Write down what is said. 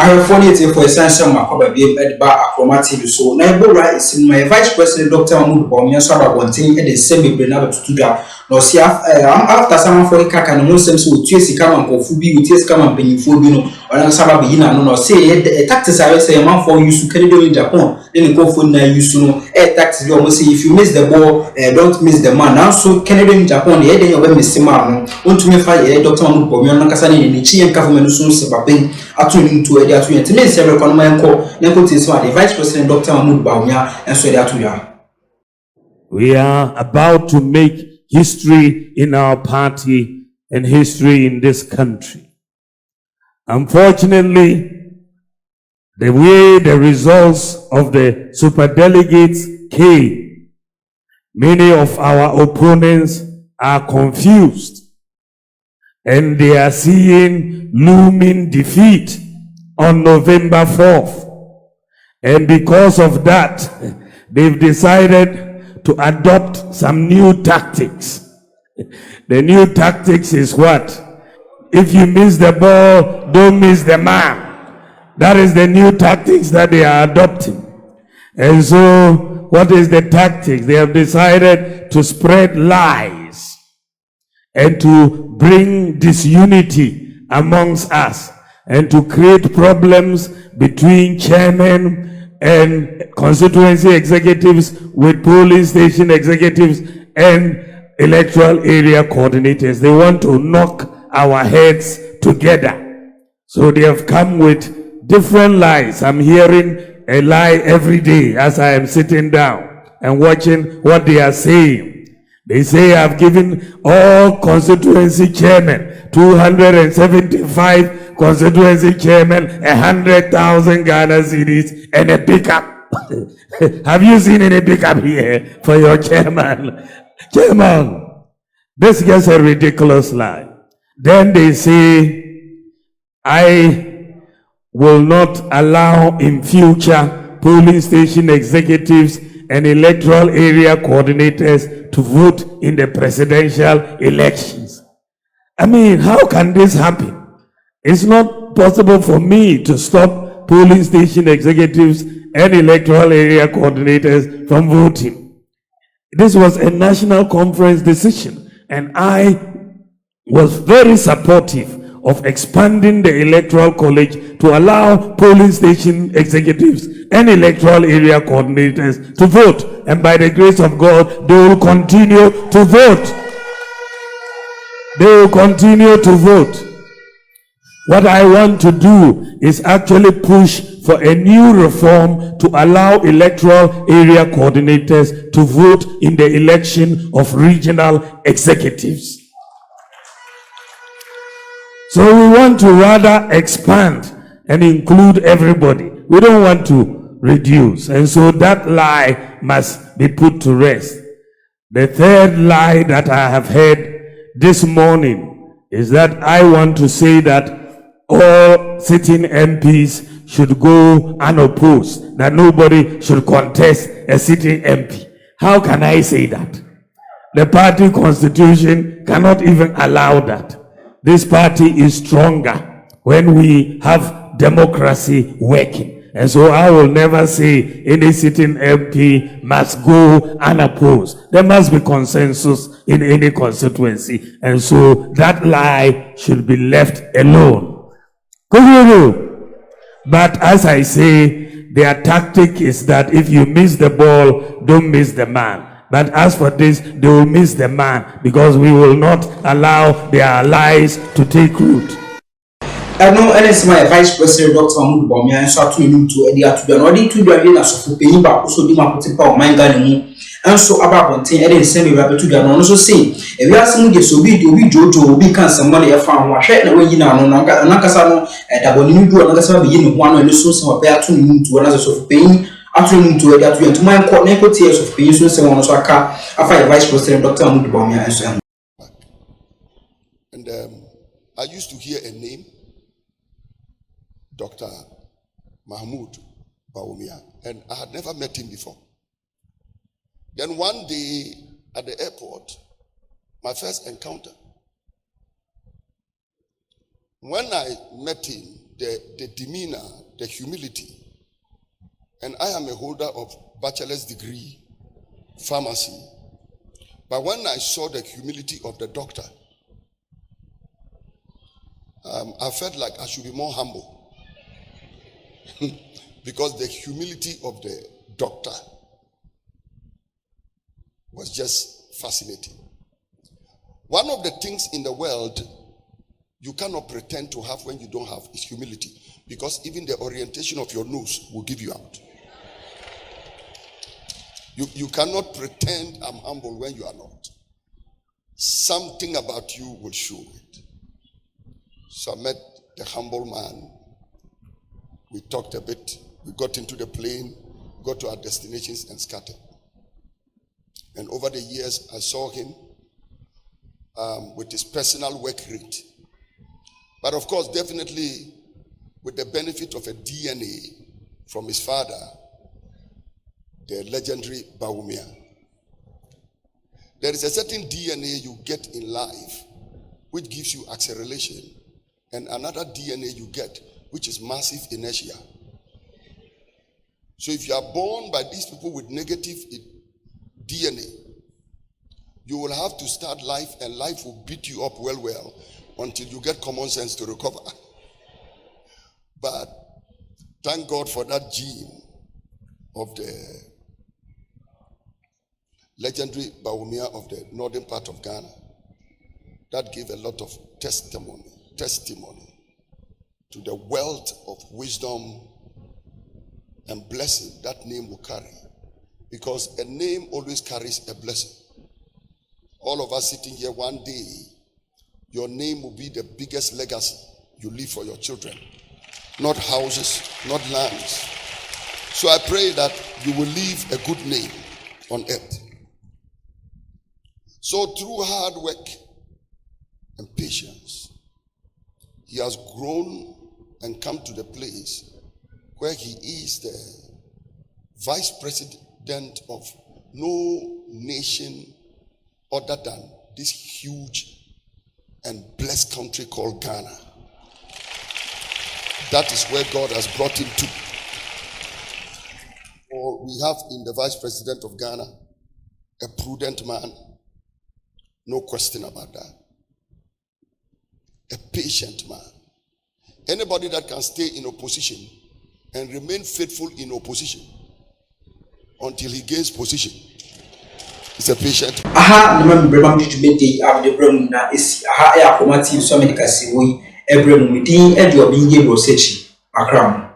have 48 for essential Macoba being at bar acromatic. So, Naibola is in my Vice President Dr. Bawumia so about one thing and the same Brenaba to do that. No, see, after someone for a cack and most sense with Chase come and go Fubi with Chase come and pay for Bino or Sabah Bina. No, say a taxes I say a man for you to Canada in Japan, then go for na you know a taxes. You almost say if you miss the ball, don't miss the man. Now, so Canada in Japan, the head in your Miss Simon, want to me fire Dr. Bawumia Nakasani in the Chi and government soon Sabapin. To a day to me, several economic the Vice President Dr. Bawumia and so that we are about to make history in our party and history in this country. Unfortunately, the way the results of the superdelegates came, many of our opponents are confused and they are seeing looming defeat on November 4th. And because of that, they've decided to adopt some new tactics. The new tactics is what? If you miss the ball, don't miss the man. That is the new tactics that they are adopting. And so, what is the tactics? They have decided to spread lies and to bring disunity amongst us and to create problems between chairmen and constituency executives with polling station executives and electoral area coordinators. They want to knock our heads together. So they have come with different lies. I'm hearing a lie every day as I am sitting down and watching what they are saying. They say I've given all constituency chairmen, 275 constituency chairmen, 100,000 Ghana cedis and a pickup. Have you seen any pickup here for your chairman? Chairman, this gets a ridiculous lie. Then they say, I will not allow in future polling station executives and electoral area coordinators to vote in the presidential elections. I mean, how can this happen? It's not possible for me to stop polling station executives and electoral area coordinators from voting. This was a national conference decision, and I was very supportive of expanding the electoral college to allow polling station executives and electoral area coordinators to vote. And by the grace of God, they will continue to vote. They will continue to vote. What I want to do is actually push for a new reform to allow electoral area coordinators to vote in the election of regional executives. So we want to rather expand and include everybody. We don't want to reduce. And so that lie must be put to rest. The third lie that I have heard this morning is that I want to say that all sitting MPs should go unopposed, that nobody should contest a sitting MP. How can I say that? The party constitution cannot even allow that. This party is stronger when we have democracy working. And so I will never say any sitting MP must go unopposed. There must be consensus in any constituency. And so that lie should be left alone. But as I say, their tactic is that if you miss the ball, don't miss the man. But as for this, they will miss the man because we will not allow their lies to take root. I know NS my Vice President Dr. Bawumia and so to him to Edia to be an audit to the arena so for paying back also the marketing power my Ghana and so about one thing and then send me rabbit to the also say if you are seeing this will be Jojo will be cancer money a farm wash and when you know Nakasano that when you do another some beginning one and so some pair to him to another so for paying. After to that we to my court neko tears of paying so someone also after Vice President Dr. Bawumia and so and I used to hear a name, Dr. Mahmoud Bawumia, and I had never met him before. Then one day at the airport, my first encounter, when I met him, the demeanor, the humility. And I am a holder of bachelor's degree, pharmacy. But when I saw the humility of the doctor, I felt like I should be more humble. Because the humility of the doctor was just fascinating. One of the things in the world you cannot pretend to have when you don't have is humility. Because even the orientation of your nose will give you out. You cannot pretend I'm humble when you are not. Something about you will show it. So I met the humble man. We talked a bit. We got into the plane, got to our destinations and scattered. And over the years, I saw him with his personal work rate. But of course, definitely with the benefit of a DNA from his father, the legendary Bawumia. There is a certain DNA you get in life which gives you acceleration, and another DNA you get which is massive inertia. So if you are born by these people with negative DNA, you will have to start life and life will beat you up well until you get common sense to recover. But thank God for that gene of the legendary Bawumia of the northern part of Ghana. That gave a lot of testimony to the wealth of wisdom and blessing that name will carry. Because a name always carries a blessing. All of us sitting here, one day, your name will be the biggest legacy you leave for your children. Not houses, not lands. So I pray that you will leave a good name on earth. So through hard work and patience, he has grown and come to the place where he is the vice president of no nation other than this huge and blessed country called Ghana. That is where God has brought him to. Or we have in the vice president of Ghana a prudent man. No question about that. A patient man. Anybody that can stay in opposition and remain faithful in opposition until he gains position is a patient. Aha, na me brema mjumedi abde bremu na esi. Aha, ya komati so me dikasi wo ebremu midin e de obi ye bro sechi akram.